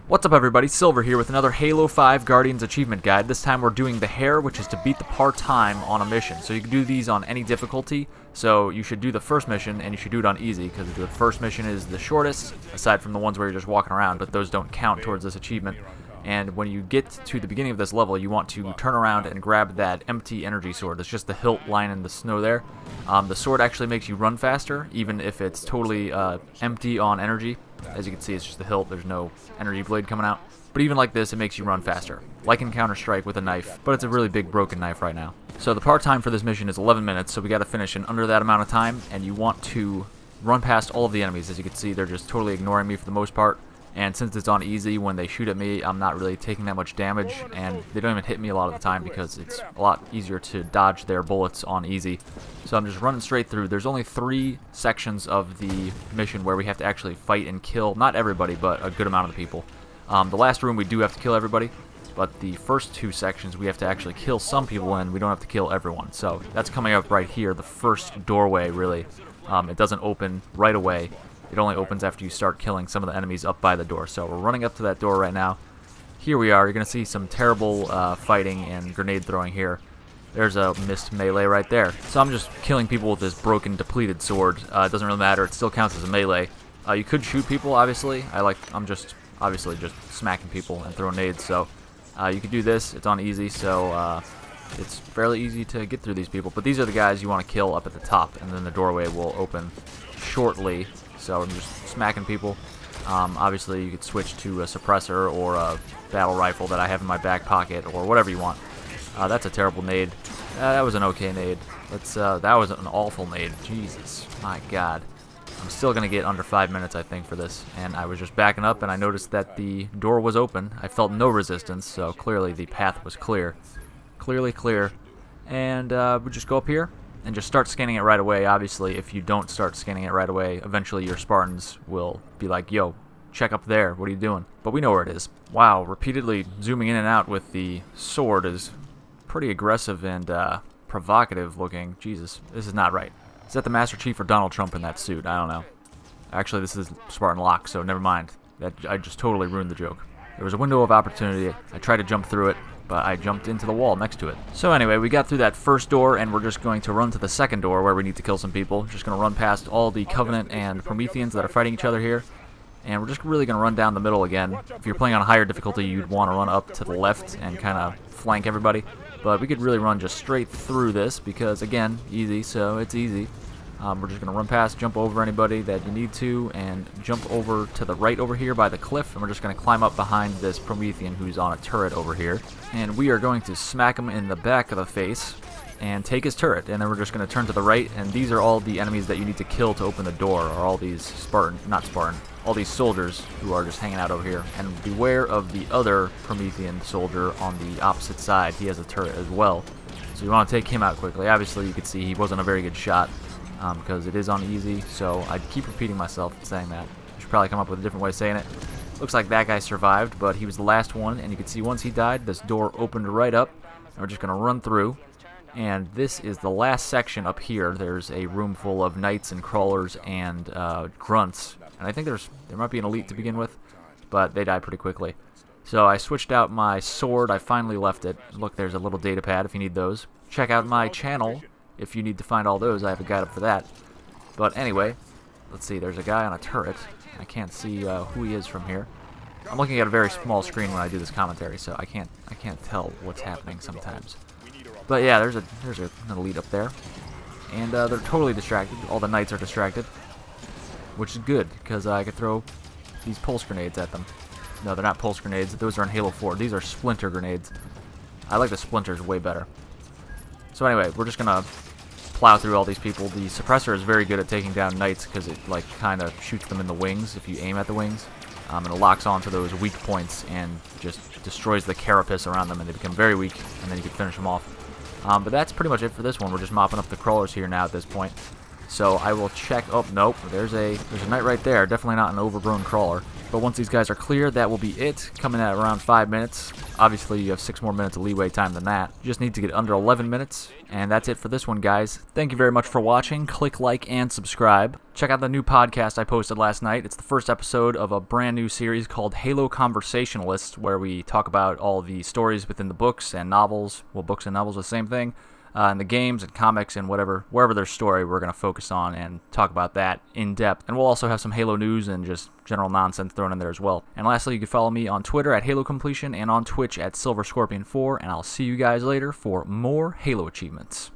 What's up everybody, Silver here with another Halo 5 Guardians Achievement Guide. This time we're doing the Hare, which is to beat the part-time on a mission. So you can do these on any difficulty, so you should do the first mission and you should do it on easy, because the first mission is the shortest, aside from the ones where you're just walking around, but those don't count towards this achievement. And when you get to the beginning of this level, you want to turn around and grab that empty energy sword. It's just the hilt lying in the snow there. The sword actually makes you run faster, even if it's totally empty on energy. As you can see, it's just the hilt. There's no energy blade coming out. But even like this, it makes you run faster. Like in Counter-Strike with a knife, but it's a really big broken knife right now. So the part time for this mission is 11 minutes, so we got to finish in under that amount of time. And you want to run past all of the enemies. As you can see, they're just totally ignoring me for the most part. And since it's on easy, when they shoot at me, I'm not really taking that much damage, and they don't even hit me a lot of the time because it's a lot easier to dodge their bullets on easy. So I'm just running straight through. There's only 3 sections of the mission where we have to actually fight and kill, not everybody, but a good amount of the people. The last room we do have to kill everybody, but the first 2 sections we have to actually kill some people and we don't have to kill everyone. So that's coming up right here, the first doorway really. It doesn't open right away. It only opens after you start killing some of the enemies up by the door. So we're running up to that door right now. Here we are. You're going to see some terrible fighting and grenade throwing here. There's a missed melee right there. So I'm just killing people with this broken, depleted sword. It doesn't really matter. It still counts as a melee. You could shoot people, obviously. I'm just obviously just smacking people and throwing nades. So you could do this. It's on easy, so it's fairly easy to get through these people. But these are the guys you want to kill up at the top, and then the doorway will open shortly. So I'm just smacking people. Obviously, you could switch to a suppressor or a battle rifle that I have in my back pocket, or whatever you want. That's a terrible nade. That was an okay nade. That was an awful nade. Jesus, my God. I'm still going to get under 5 minutes, I think, for this. And I was just backing up, and I noticed that the door was open. I felt no resistance, so clearly the path was clear. Clearly clear. And we just go up here and just start scanning it right away. Obviously, if you don't start scanning it right away, eventually your Spartans will be like, yo, check up there, what are you doing? But we know where it is. Wow, repeatedly zooming in and out with the sword is pretty aggressive and provocative looking. Jesus, this is not right. Is that the Master Chief or Donald Trump in that suit? I don't know. Actually, this is Spartan Locke, so never mind. I just totally ruined the joke. There was a window of opportunity. I tried to jump through it, but I jumped into the wall next to it. So anyway, we got through that first door, and we're just going to run to the second door where we need to kill some people. Just going to run past all the Covenant and Prometheans that are fighting each other here. And we're just really going to run down the middle again. If you're playing on a higher difficulty, you'd want to run up to the left and kind of flank everybody. But we could really run just straight through this because, again, easy, so it's easy. We're just going to run past, jump over anybody that you need to, and jump over to the right over here by the cliff, and we're just going to climb up behind this Promethean who's on a turret over here. And we are going to smack him in the back of the face and take his turret, and then we're just going to turn to the right, and these are all the enemies that you need to kill to open the door, or all these all these soldiers who are just hanging out over here. And beware of the other Promethean soldier on the opposite side. He has a turret as well, so you want to take him out quickly. Obviously, you can see he wasn't a very good shot. Because it is on easy, so I keep repeating myself saying that. I should probably come up with a different way of saying it. Looks like that guy survived, but he was the last one, and you can see once he died, this door opened right up, and we're just going to run through. And this is the last section up here. There's a room full of knights and crawlers and grunts, and I think there might be an elite to begin with, but they die pretty quickly. So I switched out my sword. I finally left it. Look, there's a little data pad if you need those. Check out my channel if you need to find all those. I have a guide up for that. But anyway, let's see, there's a guy on a turret. I can't see who he is from here. I'm looking at a very small screen when I do this commentary, so I can't tell what's happening sometimes. But yeah, there's an elite up there. And they're totally distracted. All the knights are distracted, which is good, because I could throw these pulse grenades at them. No, they're not pulse grenades. Those are in Halo 4. These are splinter grenades. I like the splinters way better. So anyway, we're just gonna plow through all these people. The suppressor is very good at taking down knights because it like kind of shoots them in the wings if you aim at the wings, and it locks onto those weak points and just destroys the carapace around them, and they become very weak, and then you can finish them off. But that's pretty much it for this one. We're just mopping up the crawlers here now at this point. So I will check. Oh, nope. There's a knight right there. Definitely not an overgrown crawler. But once these guys are clear, that will be it. Coming at around 5 minutes. Obviously, you have 6 more minutes of leeway time than that. You just need to get under 11 minutes. And that's it for this one, guys. Thank you very much for watching. Click like and subscribe. Check out the new podcast I posted last night. It's the first episode of a brand new series called HaloCompletionist, where we talk about all the stories within the books and novels. Well, books and novels are the same thing. And the games and comics and wherever there's story, we're going to focus on and talk about that in depth. And we'll also have some Halo news and just general nonsense thrown in there as well. And lastly, you can follow me on Twitter at HaloCompletion and on Twitch at SilverScorpion4, and I'll see you guys later for more Halo achievements.